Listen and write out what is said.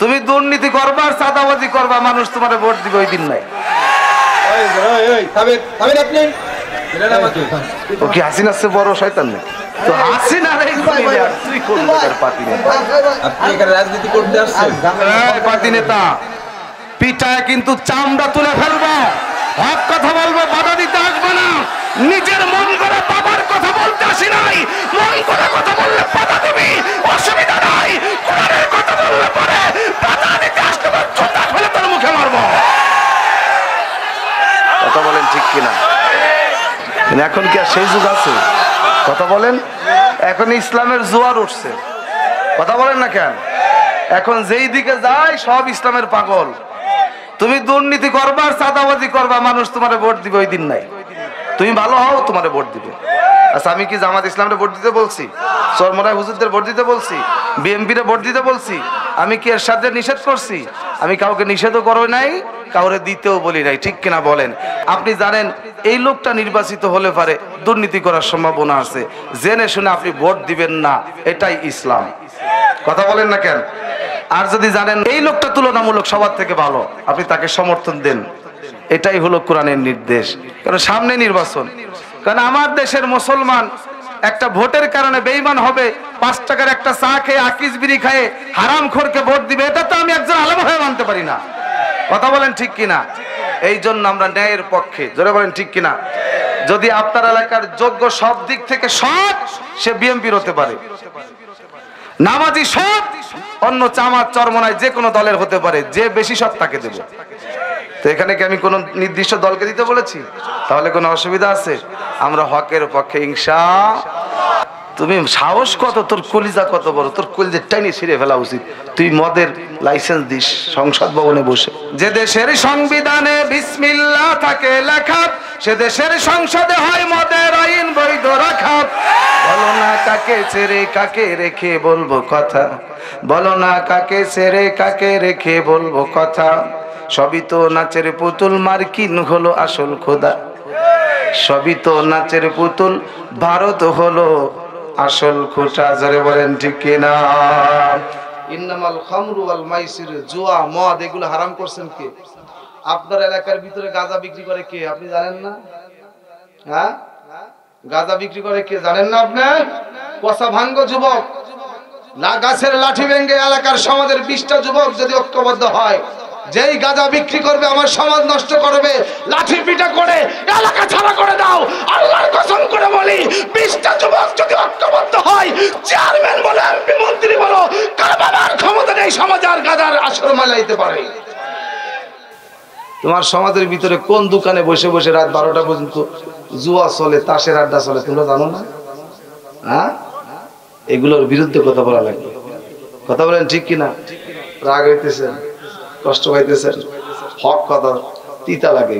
তুমি দুর্নীতি করবা আর চাঁদাবাজি করবা, মানুষ তোমার ভোট দিবে ওই দিন নাই। ও কি হাসিনার চেয়ে বড় শয়তান নেই তো? হাসিনা তুই কোন পার্টি নেতা? আপনি এখানে রাজনীতি করতে আসছেন? পার্টি নেতা পিঠায় কিন্তু চামড়া তুলে ফেলবো, হক কথা বলবো, বাধা দিতে আসবে না। নিজের মন করে বাবার কথা বলতে আসি নাই, মন করে কথা বললে বাধা দিবি, অসুবিধা নাই। কোরআনের কথা বললে পরে বাধা দিতে আসলে জুতা ফেলে তোর মুখে মারবো। কথা বলেন ঠিক কিনা? এখন কি আর সেই যুগ আছে? কথা বলেন। এখন ইসলামের জোয়ার উঠছে, কথা বলেন না কেন? এখন যেই দিকে যায় সব ইসলামের পাগল। তুমি দুর্নীতি করবা আর চাঁদাবাজি করবা, মানুষ তোমার ভোট দিবে ওই দিন নাই। তুমি ভালো হও, তোমার ভোট দিবে। আচ্ছা, আমি কি জামাত ইসলামের ভোট দিতে বলছি? চরমরায় হুজুরদের ভোট দিতে বলছি? বিএনপির ভোট দিতে বলছি? আমি কি এর সাথে নিষেধ করছি? আমি কাউকে নিষেধও করো নাই, কাউরে দিতেও বলি নাই, ঠিক কিনা বলেন? আপনি জানেন এই লোকটা নির্বাচিত হলে পারে দুর্নীতি করার সম্ভাবনা আছে, জেনে শুনে আপনি ভোট দিবেন না, এটাই ইসলাম। কথা বলেন না কেন? আর যদি জানেন এই লোকটা তুলনামূলক সবার থেকে ভালো, আপনি তাকে সমর্থন দেন, এটাই হলো কোরআনের নির্দেশ। কারণ সামনে নির্বাচন, কারণ আমার দেশের মুসলমান একটা ভোটের কারণে বেঈমান হবে, 5 টাকার একটা চা খেয়ে আকিস বিড়ি খায়ে হারামখোরকে ভোট দিবে, এটা তো আমি একজন আলেম হয়ে মানতে পারি না। কথা বলেন ঠিক কিনা? এই জন্য আমরা ন্যায়ের পক্ষে, জোরে বলেন ঠিক কিনা? যদি আপনার এলাকার যোগ্য সব দিক থেকে সৎ, সে বিএনপির হতে পারে, নামাজি সৎ, অন্য জামাত চরমনায় যে কোনো দলের হতে পারে, যে বেশি সৎ তাকে দেব। তো এখানে কি আমি কোন নির্দিষ্ট দলকে দিতে বলেছি? তাহলে কোনো অসুবিধা আছে? আমরা হকের পক্ষে ইনশাআল্লাহ। তুমি সাহস কত, তোর কলিজা কত বড়, তোর কলিজা টাইনি ছিঁড়ে ফেলা উচিত। তুই মদের লাইসেন্স দিস সংসদ ভবনে বসে। যে দেশের সংবিধানে বিসমিল্লাহ থাকে লেখা, সে দেশের সংসদে হয় মদের আইন বৈধ রাখা। বলো না কাকে ছেড়ে কাকে রেখে বলবো কথা, বলো না কাকে ছেড়ে কাকে রেখে বলবো কথা। সবই তো নাচের পুতুল, মার্কিন হলো আসল খোদা। সবই তো নাচের পুতুল, ভারত হলো আসল খোটা। জোরে বলেন ঠিক কিনা? ইন্নামাল খামরু ওয়াল মাইসির, জুয়া মদ এগুলো হারাম করছেন কে? আপনার এলাকার ভিতরে গাঁজা বিক্রি করে কে? আপনি জানেন না? হ্যাঁ, গাঁজা বিক্রি করে কে জানেন না আপনি? পচা ভাঙ্গ যুবক, গাছের লাঠি ভেঙে এলাকার সমাজের 20টা যুবক যদি ঐক্যবদ্ধ হয়, যেই গাঁজা বিক্রি করবে আমার সমাজ নষ্ট করবে, লাঠি পিটা করে এলাকা ছাড়া করে দাও। আল্লাহর কসম করে বলি, 20টা যুবক যদি ঐক্যবদ্ধ হয়, চেয়ারম্যান বলে এমপি মন্ত্রী বলো, কার বাবার ক্ষমতা নেই সমাজে আর গাঁজার আসর মালাইতে পারে। তোমার সমাজের ভিতরে কোন দোকানে বসে বসে রাত 12টা পর্যন্ত জুয়া চলে, তাসের আড্ডা চলে, তোমরা জানো না? হ্যাঁ, এগুলোর বিরুদ্ধে কথা বলা লাগবে। কথা বলেন ঠিক কিনা? রাগ হইতেছেন, কষ্ট পাইতেছেন, হক কথা তিতা লাগে।